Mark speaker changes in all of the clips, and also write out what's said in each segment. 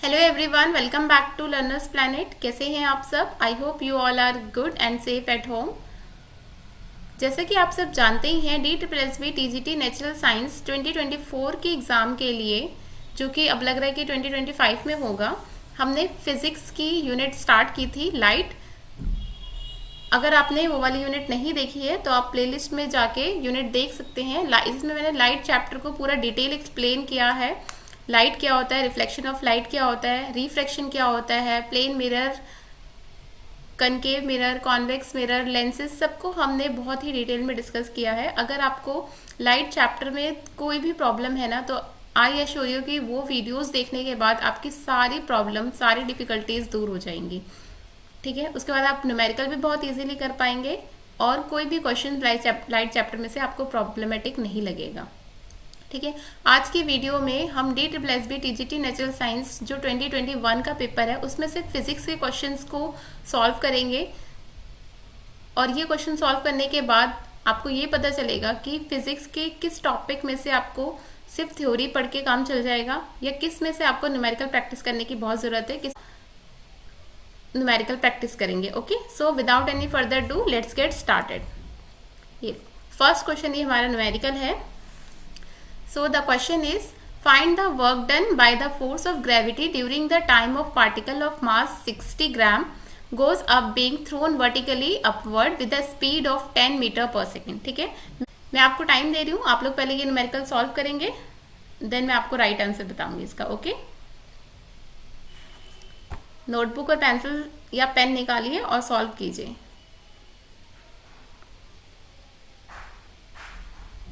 Speaker 1: Hello everyone, welcome back to Learners Planet. कैसे हैं आप सब? I hope you all are good and safe at home. जैसे कि आप सब जानते ही हैं, DSSB TGT नेचुरल साइंस 2024 के एग्ज़ाम के लिए, जो कि अब लग रहा है कि 2025 में होगा, हमने फिजिक्स की यूनिट स्टार्ट की थी, लाइट। अगर आपने वो वाली यूनिट नहीं देखी है तो आप प्लेलिस्ट में जाके यूनिट देख सकते हैं। इसमें मैंने लाइट चैप्टर को पूरा डिटेल एक्सप्लेन किया है। लाइट क्या होता है, रिफ्लेक्शन ऑफ लाइट क्या होता है, रिफ्रैक्शन क्या होता है, plane mirror, concave mirror, convex mirror, lenses, सबको हमने बहुत ही डिटेल में डिस्कस किया है। अगर आपको लाइट चैप्टर में कोई भी प्रॉब्लम है ना, तो आई एश्योर यू कि वो वीडियोस देखने के बाद आपकी सारी प्रॉब्लम, सारी डिफिकल्टीज दूर हो जाएंगी। ठीक है, उसके बाद आप न्यूमेरिकल भी बहुत इजीली कर पाएंगे और कोई भी क्वेश्चन लाइट चैप्टर में से आपको प्रॉब्लमेटिक नहीं लगेगा। ठीक है, आज की वीडियो में हम DSSB TGT नेचुरल साइंस जो 2021 का पेपर है उसमें से फिजिक्स के क्वेश्चंस को सॉल्व करेंगे। और ये क्वेश्चन सॉल्व करने के बाद आपको ये पता चलेगा कि फिजिक्स के किस टॉपिक में से आपको सिर्फ थ्योरी पढ़ के काम चल जाएगा या किस में से आपको न्यूमेरिकल प्रैक्टिस करने की बहुत ज़रूरत है, किस न्यूमेरिकल प्रैक्टिस करेंगे। Okay, so without any further do let's get started. ये फर्स्ट क्वेश्चन ये हमारा न्यूमेरिकल है। So the question is, find the work done by the force of gravity during the time of particle of mass 60 gram goes up being thrown vertically upward with the speed of 10 metre पर second. ठीक है, मैं आपको time दे रही हूँ, आप लोग पहले ये न्यूमेरिकल सॉल्व करेंगे, देन मैं आपको राइट आंसर बताऊंगी इसका। ओके, नोटबुक और पेंसिल या पेन निकालिए और सॉल्व कीजिए।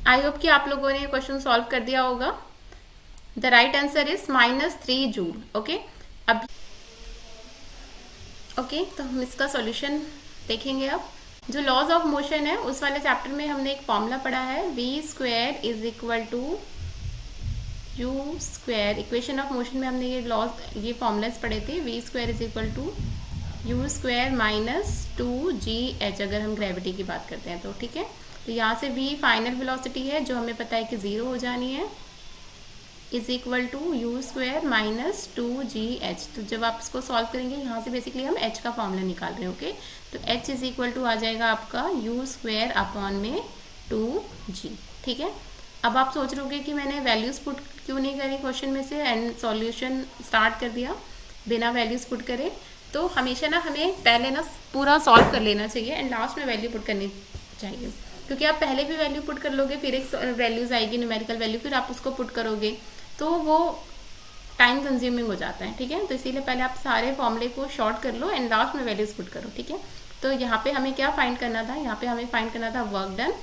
Speaker 1: आई होप कि आप लोगों ने क्वेश्चन सॉल्व कर दिया होगा। The right answer is -3 joule. Okay, अब तो हम इसका सॉल्यूशन देखेंगे। अब जो लॉज ऑफ मोशन है उस वाले चैप्टर में हमने एक फॉर्मूला पढ़ा है, v² is equal to u²। Equation of motion में हमने ये फॉर्मूलाज पढ़े थे, v² is equal to u² minus 2gh, अगर हम ग्रेविटी की बात करते हैं तो। ठीक है, तो यहाँ से v फाइनल वेलोसिटी है जो हमें पता है कि 0 हो जानी है, is equal to u² minus 2gh। तो जब आप इसको सॉल्व करेंगे, यहाँ से बेसिकली हम h का फॉर्मूला निकाल रहे हैं। ओके, तो h इज इक्वल टू आ जाएगा आपका u² अपॉन में 2g। ठीक है, अब आप सोच रहे होंगे कि मैंने वैल्यूज पुट क्यों नहीं करी क्वेश्चन में से एंड सॉल्यूशन स्टार्ट कर दिया बिना वैल्यूज पुट करे। तो हमेशा ना हमें पहले ना पूरा सॉल्व कर लेना चाहिए एंड लास्ट में वैल्यू पुट करनी चाहिए, क्योंकि आप पहले भी वैल्यू पुट कर लोगे, फिर एक वैल्यूज आएगी न्यूमेरिकल वैल्यू, फिर आप उसको पुट करोगे तो वो टाइम कंज्यूमिंग हो जाता है। ठीक है, तो इसीलिए पहले आप सारे फॉर्मूले को शॉर्ट कर लो एंड लास्ट में वैल्यूज पुट करो। ठीक है, तो यहाँ पे हमें क्या फाइंड करना था, यहाँ पे हमें फाइंड करना था वर्क डन।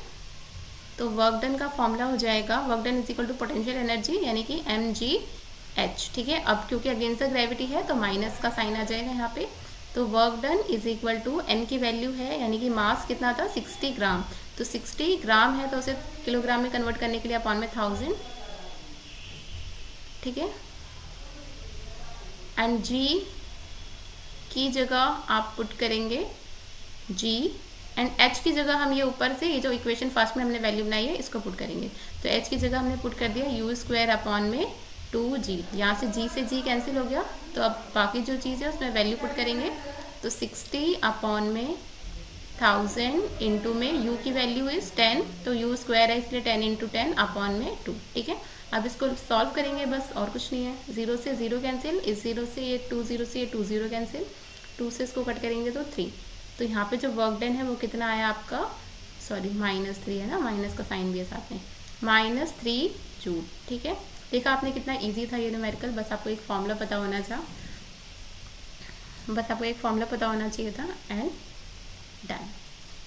Speaker 1: तो वर्क डन का फॉर्मूला हो जाएगा, work done is equal to potential energy यानी कि mgh। ठीक है, अब क्योंकि अगेंस्ट द ग्रेविटी है तो माइनस का साइन आ जाएगा यहाँ पे। तो work done is equal to n की वैल्यू है यानी कि मास कितना था 60 ग्राम, तो 60 ग्राम है तो उसे किलोग्राम में कन्वर्ट करने के लिए अपॉन में 1000। ठीक है, एंड g की जगह आप पुट करेंगे g एंड h की जगह हम ये ऊपर से ये जो इक्वेशन फर्स्ट में हमने वैल्यू बनाई है इसको पुट करेंगे। तो h की जगह हमने पुट कर दिया u² अपॉन में 2g। यहाँ से g कैंसिल हो गया, तो अब बाकी जो चीज़ है उसमें वैल्यू पुट करेंगे। तो 60 अपॉन में 1000 इंटू में u की वैल्यू इज 10, तो u² है इसलिए 10 इंटू 10 अपॉन में 2। ठीक है, अब इसको सॉल्व करेंगे, बस और कुछ नहीं है। 0 से 0 कैंसिल, इस 0 से ये 2 0 से ये 2 0 कैंसिल, 2 से इसको कट करेंगे तो 3। तो यहाँ पे जो वर्क डन है वो कितना आया आपका, सॉरी -3 है ना, माइनस का साइन भी है साथ में, -3 जूल। ठीक है, देखा आपने कितना इजी था ये न्यूमेरिकल, बस आपको एक फॉर्मूला पता होना चाहिए था एंड डन।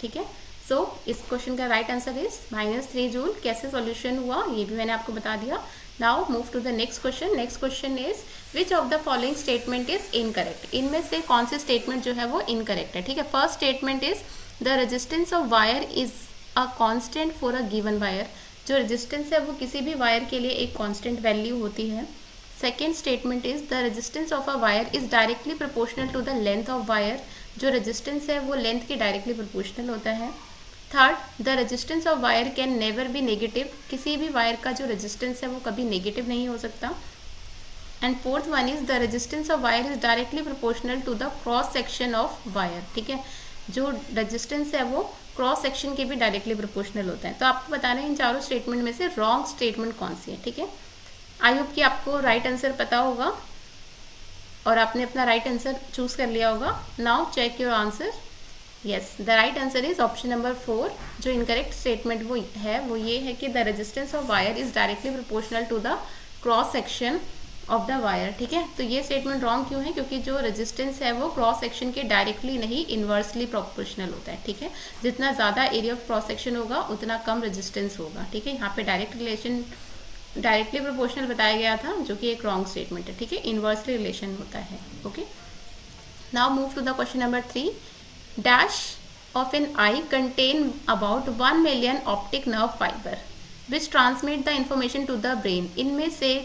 Speaker 1: ठीक है, सो इस क्वेश्चन का राइट आंसर इज -3 जूल। कैसे सॉल्यूशन हुआ ये भी मैंने आपको बता दिया। Now move to the next question. Next question is which of the following statement is incorrect. इनमें से कौन से स्टेटमेंट जो है वो इनकरेक्ट है। ठीक है, first statement is the resistance of wire is a constant for a given wire. जो रेजिस्टेंस है वो किसी भी वायर के लिए एक कांस्टेंट वैल्यू होती है। Second statement is the resistance of a wire is directly proportional to the length of wire. जो रेजिस्टेंस है वो लेंथ के डायरेक्टली प्रोपोर्शनल होता है। Third, the resistance of wire can never be negative. किसी भी वायर का जो रेजिस्टेंस है वो कभी नेगेटिव नहीं हो सकता। And fourth one is the resistance of wire is directly proportional to the cross section of wire. ठीक है, जो रेजिस्टेंस है वो क्रॉस सेक्शन के भी डायरेक्टली प्रोपोर्शनल होता है। तो आपको बताना है इन चारों स्टेटमेंट में से रॉन्ग स्टेटमेंट कौन सी है। ठीक है, आई होप कि आपको राइट आंसर पता होगा और आपने अपना राइट आंसर चूज कर लिया होगा। Now check your answer. Yes, the right answer is option number 4। जो इनकरेक्ट स्टेटमेंट वो ये है कि the resistance of wire is directly proportional to the cross section of the wire. ठीक है, तो ये स्टेटमेंट रॉन्ग क्यों है? क्योंकि जो रेजिस्टेंस है वो क्रॉस सेक्शन के डायरेक्टली नहीं इन्वर्सली प्रोपोर्शनल होता है। ठीक है, जितना ज़्यादा एरिया ऑफ क्रॉस सेक्शन होगा उतना कम रेजिस्टेंस होगा। ठीक है, यहाँ पे डायरेक्टली प्रोपोर्शनल बताया गया था, जो कि एक रॉन्ग स्टेटमेंट है। ठीक है, इन्वर्सली रिलेशन होता है। Okay, now move to the question number 3। Dash of an eye contain about 1 million optic nerve fiber which transmit the information to the brain. इनमें से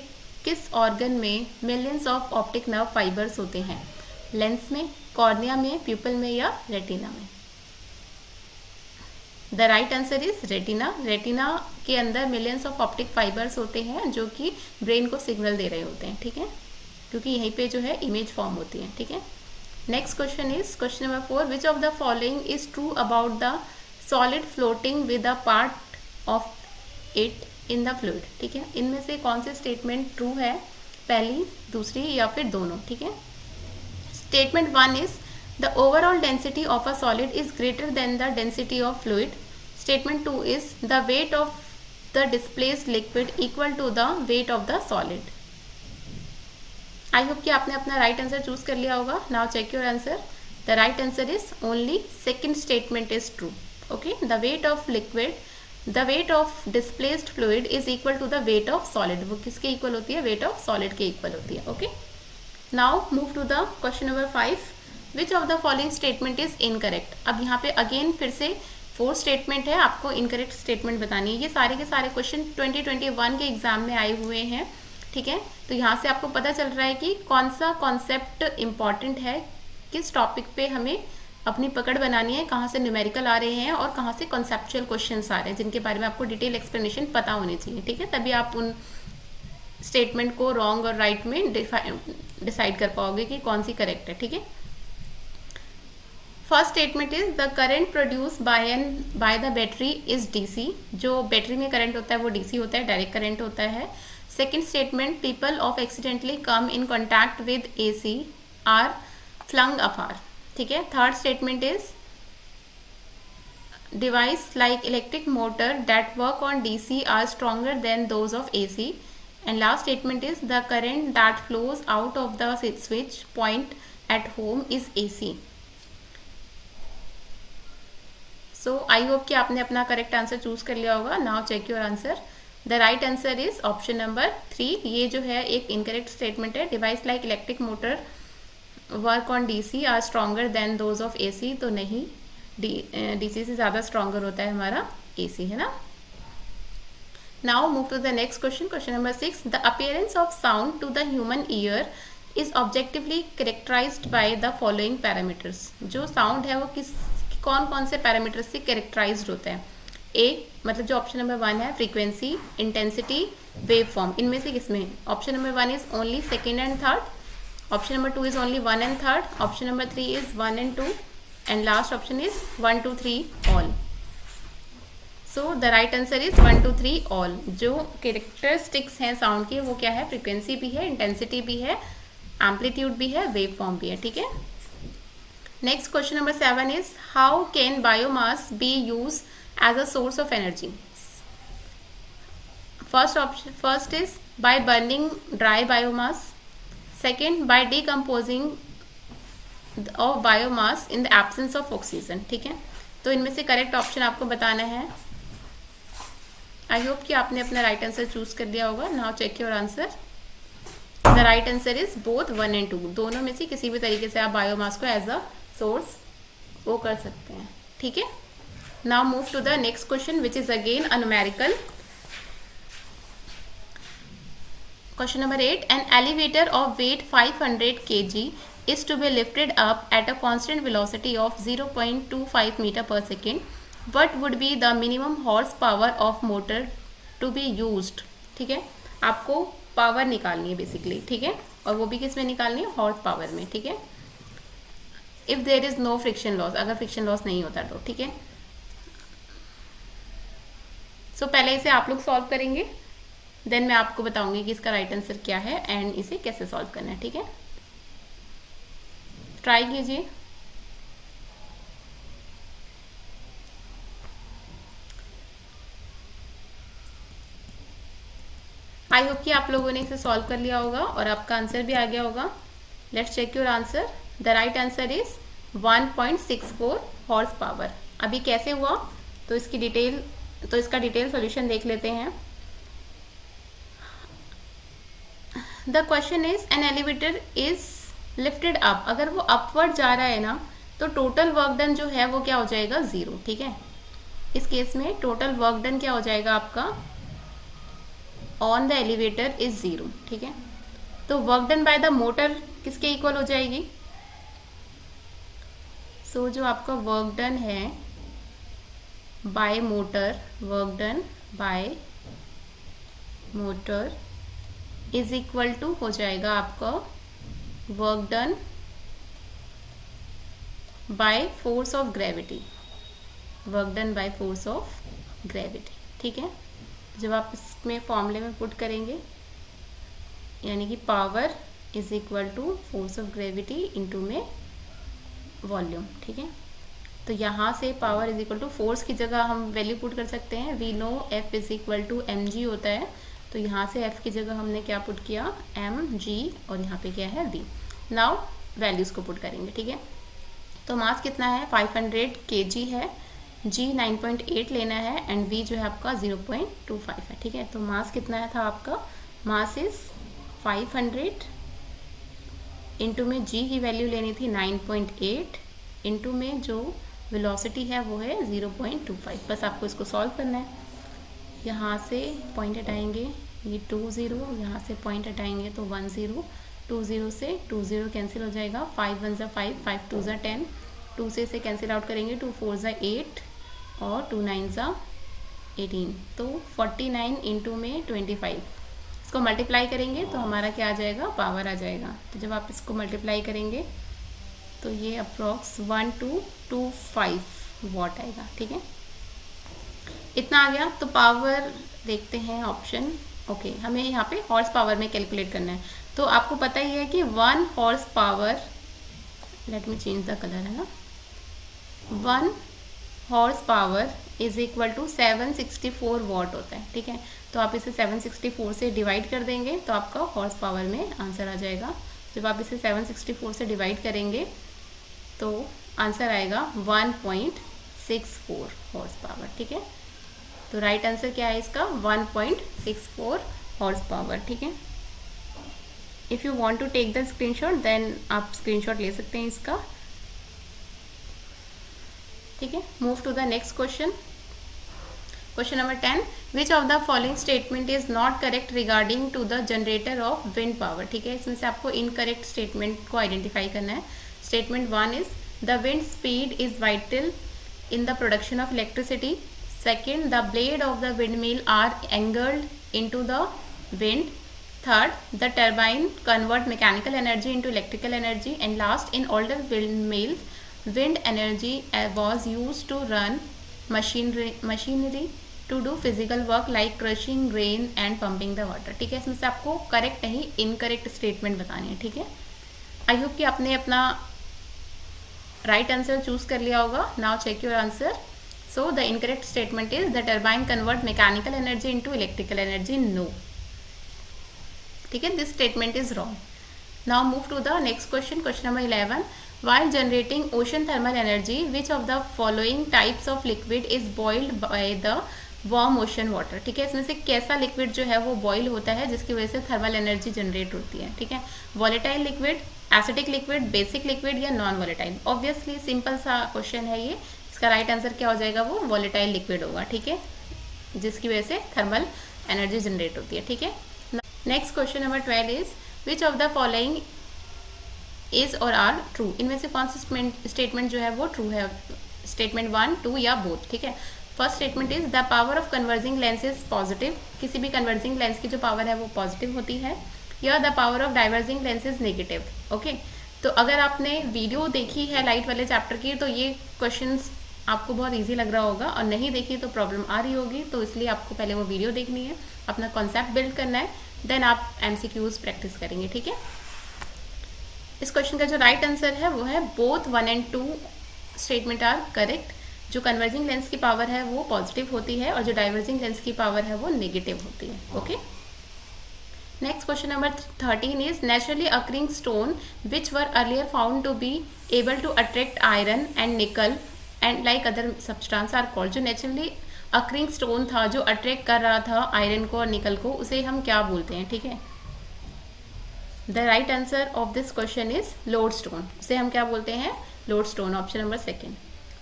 Speaker 1: किस ऑर्गन में millions of optic nerve fibers होते हैं? Lens में, cornea में, pupal में या रेटिना में? The right answer is retina. Retina के अंदर मिलियंस ऑफ ऑप्टिक फाइबर्स होते हैं जो कि ब्रेन को सिग्नल दे रहे होते हैं। ठीक है, क्योंकि यहीं पे जो है इमेज फॉर्म होती है। ठीक है, next question is question number 4। Which of the following is true about the solid floating with a part of it in the fluid. ठीक है, इनमें से कौन से स्टेटमेंट ट्रू है? पहली, दूसरी या फिर दोनों? ठीक है, statement 1 is the overall density of a solid is greater than the density of fluid. Statement 2 is the weight of the displaced liquid equal to the weight of the solid. I hope कि आपने अपना right answer choose कर लिया होगा। Now check your answer. The right answer is only second statement is true. Okay, the weight of liquid, the weight of displaced fluid is equal to the weight of solid. वो किसके equal होती है? Weight of solid के equal होती है। Okay, now move to the question number 5। Which of the following statement is incorrect. अब यहाँ पे अगेन फिर से 4 स्टेटमेंट है, आपको इनकरेक्ट स्टेटमेंट बतानी है। ये सारे के सारे क्वेश्चन 2021 के एग्जाम में आए हुए हैं। ठीक है, तो यहाँ से आपको पता चल रहा है कि कौन सा कॉन्सेप्ट इम्पॉर्टेंट है, किस टॉपिक पे हमें अपनी पकड़ बनानी है, कहाँ से न्यूमेरिकल आ रहे हैं और कहाँ से कॉन्सेप्चुअल क्वेश्चंस आ रहे हैं, जिनके बारे में आपको डिटेल एक्सप्लेनेशन पता होनी चाहिए। ठीक है, तभी आप उन स्टेटमेंट को रॉन्ग और राइट में डिसाइड कर पाओगे कि कौन सी करेक्ट है। ठीक है, first statement is the current produce by the battery is DC. जो बैटरी में करंट होता है वो डीसी होता है, डायरेक्ट करंट होता है। Second statement, people of accidentally come in contact with AC are flung afar. ठीक है, third statement is device like electric motor that work on DC are stronger than those of AC. And last statement is the current that flows out of the switch point at home is AC. So I hope कि आपने अपना correct answer choose कर लिया होगा। Now check your answer. The right answer is option number 3। ये जो है एक इनकरेक्ट स्टेटमेंट है। Device like electric motor work on DC are stronger than those of AC. तो नहीं, डीसी से ज़्यादा स्ट्रॉन्गर होता है हमारा एसी, है ना। Now move to the next question, question number 6। The appearance of sound to the human ear is objectively characterized by the following parameters. जो साउंड है वो कौन कौन से पैरामीटर्स से कैरेक्टराइज्ड होता है? ए, मतलब जो ऑप्शन नंबर 1 है, फ्रीक्वेंसी, इंटेंसिटी, वेव फॉर्म। इनमें से किसमें? Option number 1 is only second and third, option number 2 is only 1 and third, option number 3 is 1 and 2, and last option is 1, 2, 3 all. So the right answer is 1, 2, 3 all. जो characteristics हैं sound के वो क्या है? Frequency भी है, intensity भी है, एम्पलीट्यूड भी है, वेव फॉर्म भी है। ठीक है, next question number 7 is how can biomass B use as a source of energy? First is by burning dry biomass. Second, by decomposing of biomass in the absence of oxygen. ठीक है, तो इनमें से correct option आपको बताना है। आई hope कि आपने अपना राइट आंसर चूज कर दिया होगा। Now check your answer. The right answer is both 1 and 2। दोनों में से किसी भी तरीके से आप बायोमास को एज अ सोर्स वो कर सकते हैं। ठीक है, now move to the next question which is again a numerical. Question number 8. An elevator of weight 500 kg is to be lifted up at a constant velocity of 0.25 meter per second. What would be the minimum horsepower of motor to be used? ठीक है, आपको power निकालनी है basically, ठीक है, और वो भी किस में निकालनी है, हॉर्स पावर में, ठीक है। If there is no friction loss, अगर फ्रिक्शन लॉस नहीं होता तो, ठीक है। सो पहले इसे आप लोग सॉल्व करेंगे, देन मैं आपको बताऊंगी कि इसका राइट आंसर क्या है एंड इसे कैसे सॉल्व करना है, ठीक है। ट्राई कीजिए। आई होप कि आप लोगों ने इसे सॉल्व कर लिया होगा और आपका आंसर भी आ गया होगा। Let's check your answer. The right answer is 1.64 horse power. अभी कैसे हुआ तो इसका डिटेल सॉल्यूशन देख लेते हैं। The question is an elevator is lifted up, अगर वो अपवर्ड जा रहा है ना तो टोटल वर्क डन जो है वो क्या हो जाएगा, 0, ठीक है। इस केस में टोटल वर्क डन क्या हो जाएगा आपका ऑन द एलिवेटर इज 0, ठीक है। तो work done by the motor किसके इक्वल हो जाएगी, सो जो आपका वर्क डन है by motor, work done by motor is equal to हो जाएगा आपका work done by force of gravity, work done by force of gravity, ठीक है। जब आप इसमें फॉर्मूले में पुट करेंगे यानी कि power is equal to force of gravity into में वॉल्यूम, ठीक है। तो यहाँ से power is equal to force की जगह हम वैल्यू पुट कर सकते हैं, we know F is equal to M G होता है, तो यहाँ से एफ की जगह हमने क्या पुट किया, एम जी, और यहाँ पे क्या है, वी। नाउ वैल्यूज को पुट करेंगे, ठीक है। तो मास कितना है, 500 kg है, जी 9.8 लेना है एंड वी जो है आपका 0.25 है, ठीक है। तो मास कितना है था आपका, मास इज 500 इंटू में जी की वैल्यू लेनी थी 9.8 इंटू में जो वेलोसिटी है वो है 0.25। बस आपको इसको सॉल्व करना है। यहाँ से पॉइंट हटाएंगे, ये 20, यहाँ से पॉइंट हटाएंगे तो 10, 20 से 20 कैंसिल हो जाएगा, 5 1 5, 5 2 10, 2 से इसे कैंसिल आउट करेंगे, 2 4 8 और 2 9 18, तो 49 इंटू में 25। इसको मल्टीप्लाई करेंगे तो हमारा क्या आ जाएगा, पावर आ जाएगा। तो जब आप इसको मल्टीप्लाई करेंगे तो ये अप्रॉक्स 1225 वॉट आएगा, ठीक है। इतना आ गया। तो पावर देखते हैं ऑप्शन, ओके, हमें यहाँ पे हॉर्स पावर में कैलकुलेट करना है। तो आपको पता ही है कि 1 horse power, let me change the colour, है ना, 1 horse power is equal to 764 watt होता है, ठीक है। तो आप इसे 764 से डिवाइड कर देंगे तो आपका हॉर्स पावर में आंसर आ जाएगा। जब आप इसे 764 से डिवाइड करेंगे तो आंसर आएगा 1.64 हॉर्स पावर, ठीक है। तो राइट आंसर क्या है इसका, 1.64 हॉर्स पावर, ठीक है। If you want to take the screenshot then आप स्क्रीनशॉट ले सकते हैं इसका, ठीक है। Move to the next question. Question number 10, which of the following statement is not correct regarding to the generator of wind power, ठीक है। इसमें से आपको इनकरेक्ट स्टेटमेंट को आइडेंटिफाई करना है। Statement 1 is the wind speed is vital in the production of electricity. Second, the blade of the wind mill are angled into the wind. Third, the turbine convert mechanical energy into electrical energy. And last, in older windmills, wind energy was used to run machinery to do physical work like crushing grain and pumping the water. ठीक है, इसमें से आपको correct नहीं incorrect statement बतानी है, ठीक है। आई होप कि आपने अपना राइट आंसर चूज कर लिया होगा। Now check your answer. So the incorrect statement is the turbine convert mechanical energy into electrical energy. No, ठीक है, this statement is wrong. Now move to the next question. Question number 11, while generating ocean thermal energy, which of the following types of liquid is boiled by the warm ocean water? ठीक है, इसमें से कैसा liquid जो है वो boil होता है जिसकी वजह से थर्मल एनर्जी जनरेट होती है, ठीक है। Volatile liquid, acidic liquid, basic liquid या नॉन वॉलेटाइल। ऑब्वियसली सिंपल सा क्वेश्चन है ये। इसका राइट आंसर क्या हो जाएगा, वो वॉलेटाइल लिक्विड होगा, ठीक है, जिसकी वजह से थर्मल एनर्जी जनरेट होती है, ठीक है। Next question number 12 is which of the following is और आर ट्रू। इनमें से कौन सा स्टेटमेंट जो है वो ट्रू है, स्टेटमेंट 1, 2 या बोथ, ठीक है। First statement is the power of converging lens is positive, किसी भी कन्वर्जिंग लेंस की जो पावर है वो पॉजिटिव होती है, या the power of diverging lens is negative. Okay, तो अगर आपने वीडियो देखी है लाइट वाले चैप्टर की तो ये क्वेश्चंस आपको बहुत इजी लग रहा होगा, और नहीं देखी तो प्रॉब्लम आ रही होगी, तो इसलिए आपको पहले वो वीडियो देखनी है, अपना कॉन्सेप्ट बिल्ड करना है, देन आप MCQs प्रैक्टिस करेंगे। ठीक है, इस क्वेश्चन का जो राइट आंसर है वो है both 1 and 2 statement are correct. जो कन्वर्जिंग लेंस की पावर है वो पॉजिटिव होती है और जो डाइवर्जिंग लेंस की पावर है वो नेगेटिव होती है। Okay, next question number 13 is naturally occurring stone which were earlier found to be able to attract iron and nickel and like other substance are called. जो नेचुरली अकरिंग स्टोन था जो attract कर रहा था iron को और निकल को, उसे हम क्या बोलते हैं? ठीक है, the right answer of this question is lodestone. उसे हम क्या बोलते हैं? Lodestone, option number second.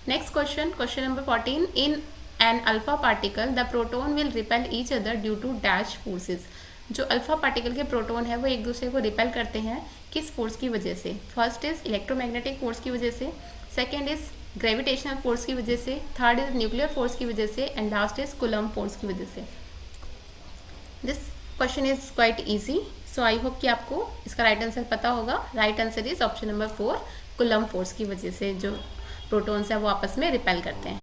Speaker 1: Next question, question number 14, in an alpha particle the proton will repel each other due to dash forces. जो अल्फा पार्टिकल के proton है वो एक दूसरे को रिपेल करते हैं, किस फोर्स की वजह से? फर्स्ट इज इलेक्ट्रोमैग्नेटिक फोर्स की वजह से, सेकेंड इज ग्रेविटेशनल फोर्स की वजह से, थर्ड इज न्यूक्लियर फोर्स की वजह से, and last is coulomb force की वजह से। This question is quite easy, so I hope कि आपको इसका राइट आंसर पता होगा। Right answer is option number 4, coulomb force की वजह से जो प्रोटॉन्स है वो आपस में रिपेल करते हैं।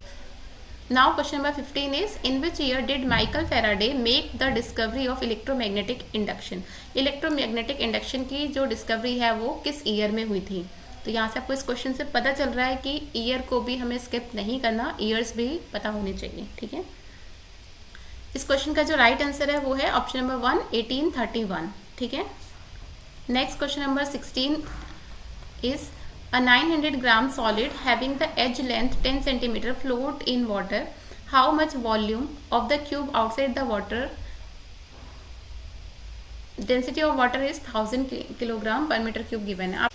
Speaker 1: Now question number 15 is in which year did Michael Faraday make the discovery of electromagnetic induction. Electromagnetic induction की जो डिस्कवरी है वो किस ईयर में हुई थी? तो यहाँ से आपको इस क्वेश्चन से पता चल रहा है कि ईयर को भी हमें स्किप नहीं करना, ईयर्स भी पता होने चाहिए। ठीक है, इस क्वेश्चन का जो राइट आंसर है वो है ऑप्शन नंबर 1, 1831। ठीक है, next question number 16 is a 900 gram solid having the edge length 10 centimeter float in water. How much volume of the cube outside the water? Density of water is 1000 kilogram per meter cube given है।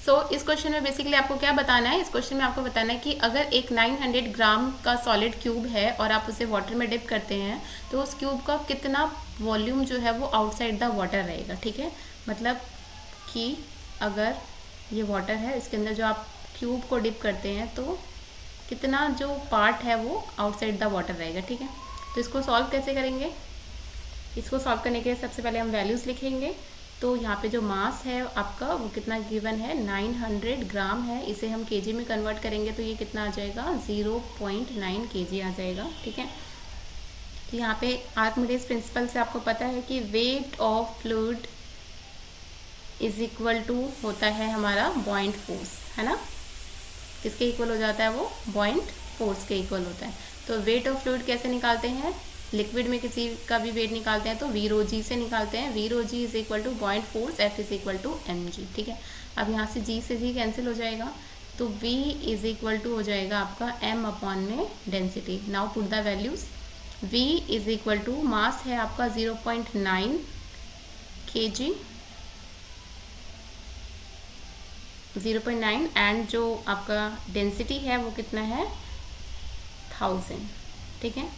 Speaker 1: सो इस question में basically आपको क्या बताना है? इस question में आपको बताना है कि अगर एक 900 ग्राम का सॉलिड क्यूब है और आप उसे वाटर में डिप करते हैं तो उस क्यूब का कितना वॉल्यूम जो है वो आउटसाइड द वाटर रहेगा। ठीक है, मतलब कि अगर ये वाटर है, इसके अंदर जो आप क्यूब को डिप करते हैं तो कितना जो पार्ट है वो आउटसाइड द वाटर रहेगा। ठीक है, तो इसको सॉल्व कैसे करेंगे? इसको सॉल्व करने के लिए सबसे पहले हम वैल्यूज़ लिखेंगे। तो यहाँ पे जो मास है आपका वो कितना गिवन है? 900 ग्राम है, इसे हम केजी में कन्वर्ट करेंगे तो ये कितना आ जाएगा? 0.9 kg आ जाएगा। ठीक है, तो यहाँ पे आर्किमिडीज प्रिंसिपल से आपको पता है कि weight of fluid is equal to होता है हमारा बॉइंट फोर्स, है ना? किसके इक्वल हो जाता है वो? बॉइंट फोर्स के इक्वल होता है। तो वेट ऑफ फ्लूइड कैसे निकालते हैं? लिक्विड में किसी का भी वेट निकालते हैं तो V/G से निकालते हैं। V/G is equal to buoyant force, F is equal to mg। ठीक है, अब यहाँ से G से G कैंसिल हो जाएगा तो V इज इक्वल टू हो जाएगा आपका m अपॉन में density. Now put the values. V is equal to mass है आपका 0.9 kg, 0.9 एंड जो आपका डेंसिटी है वो कितना है? 1000। ठीक है,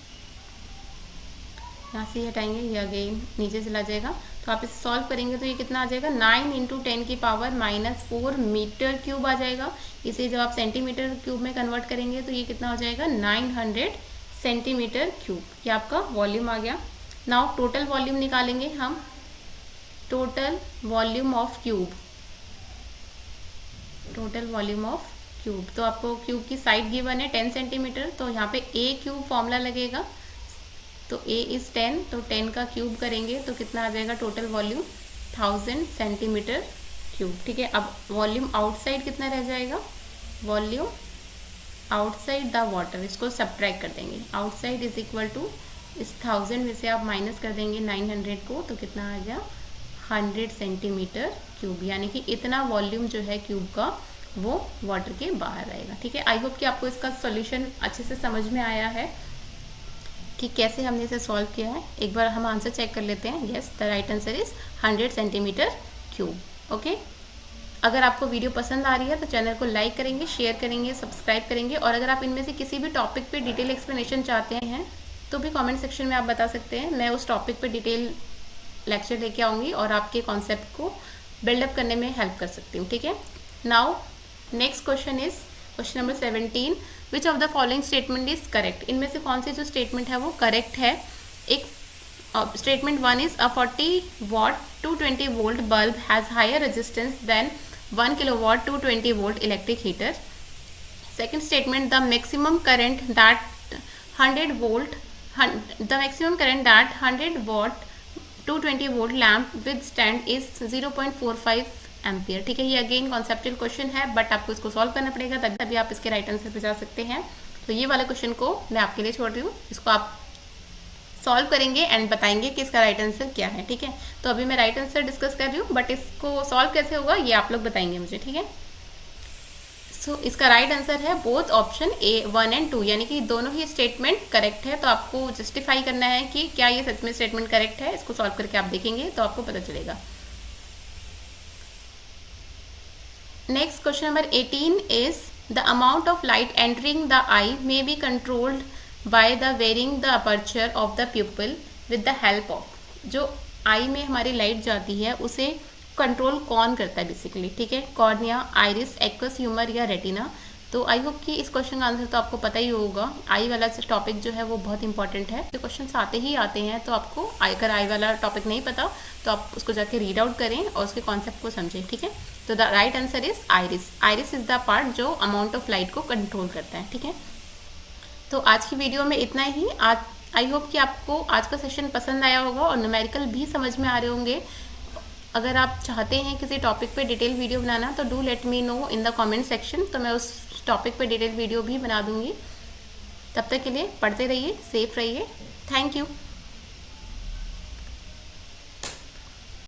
Speaker 1: यहाँ से हटाएंगे, ये अगेन नीचे चला जाएगा। तो आप इसे सॉल्व करेंगे तो ये कितना आ जाएगा? 9 × 10 की पावर -4 मीटर क्यूब आ जाएगा। इसे जब आप सेंटीमीटर क्यूब में कन्वर्ट करेंगे तो ये कितना हो जाएगा? 900 सेंटीमीटर क्यूब। ये आपका वॉल्यूम आ गया। नाउ टोटल वॉल्यूम निकालेंगे हम, total volume of cube, total volume of cube. तो आपको क्यूब की साइड गिवन है 10 सेंटीमीटर, तो यहाँ पे a क्यूब फॉर्मूला लगेगा। तो a इज 10, तो 10 का क्यूब करेंगे तो कितना आ जाएगा? Total volume 1000 centimetre cube. ठीक है, अब वॉल्यूम आउटसाइड कितना रह जाएगा? वॉल्यूम आउटसाइड द वाटर, इसको सब्ट्रैक्ट कर देंगे। आउटसाइड इज इक्वल टू इस 1000 में से आप माइनस कर देंगे 900 को, तो कितना आ गया? 100 सेंटीमीटर क्यूब। यानी कि इतना वॉल्यूम जो है क्यूब का वो वाटर के बाहर आएगा। ठीक है, आई होप कि आपको इसका सॉल्यूशन अच्छे से समझ में आया है कि कैसे हमने इसे सॉल्व किया है। एक बार हम आंसर चेक कर लेते हैं। Yes, the right answer is 100 centimetre cube. Okay, अगर आपको वीडियो पसंद आ रही है तो चैनल को लाइक करेंगे, शेयर करेंगे, सब्सक्राइब करेंगे, और अगर आप इनमें से किसी भी टॉपिक पे डिटेल एक्सप्लेनेशन चाहते हैं तो भी कमेंट सेक्शन में आप बता सकते हैं। मैं उस टॉपिक पे डिटेल लेक्चर लेके आऊँगी और आपके कॉन्सेप्ट को बिल्डअप करने में हेल्प कर सकती हूँ। ठीक है, now next question is question number 17, which of the following statement is correct. इनमें से कौन सी जो स्टेटमेंट है वो करेक्ट है। एक statement 1 is a 40 watt 220 volt bulb has higher resistance than 1 kilowatt 220 volt electric heater. Second statement, the maximum current that 100 watt 220 volt lamp withstand is 0.45 ampere. ठीक है, ये अगेन कॉन्सेप्चुअल क्वेश्चन है, but आपको इसको solve करना पड़ेगा, तभी आप इसके राइट आंसर पे जा सकते हैं। तो ये वाले क्वेश्चन को मैं आपके लिए छोड़ रही हूँ, इसको आप सॉल्व करेंगे एंड बताएंगे कि इसका राइट आंसर क्या है। ठीक है, तो अभी मैं राइट आंसर डिस्कस कर रही हूँ, बट इसको सॉल्व कैसे होगा ये आप लोग बताएंगे मुझे। ठीक है, सो इसका राइट आंसर है बोथ ऑप्शन ए 1 एंड 2, यानी कि दोनों ही स्टेटमेंट करेक्ट है। तो आपको जस्टिफाई करना है कि क्या ये सच में स्टेटमेंट करेक्ट है। इसको सॉल्व करके आप देखेंगे तो आपको पता चलेगा। Next question number 18 is the amount of light entering the eye may be controlled by the varying the aperture of the pupil with the help of. जो आई में हमारी लाइट जाती है उसे कंट्रोल कौन करता है बेसिकली। ठीक है, कॉर्निया, आइरिस, एक्वस ह्यूमर या रेटिना। तो आई होप कि इस क्वेश्चन का आंसर तो आपको पता ही होगा। आई वाला टॉपिक जो है वो बहुत इंपॉर्टेंट है, तो क्वेश्चन आते ही आते हैं। तो आपको अगर आई वाला टॉपिक नहीं पता तो आप उसको जाके रीड आउट करें और उसके कॉन्सेप्ट को समझें। ठीक है, तो the right answer is iris. Iris is the part जो अमाउंट ऑफ लाइट को कंट्रोल करता है। ठीक है, तो आज की वीडियो में इतना ही। आज आई होप कि आपको आज का सेशन पसंद आया होगा और न्यूमेरिकल भी समझ में आ रहे होंगे। अगर आप चाहते हैं किसी टॉपिक पे डिटेल वीडियो बनाना तो do let me know in the comment section, तो मैं उस टॉपिक पे डिटेल वीडियो भी बना दूंगी। तब तक के लिए पढ़ते रहिए, सेफ रहिए। Thank you.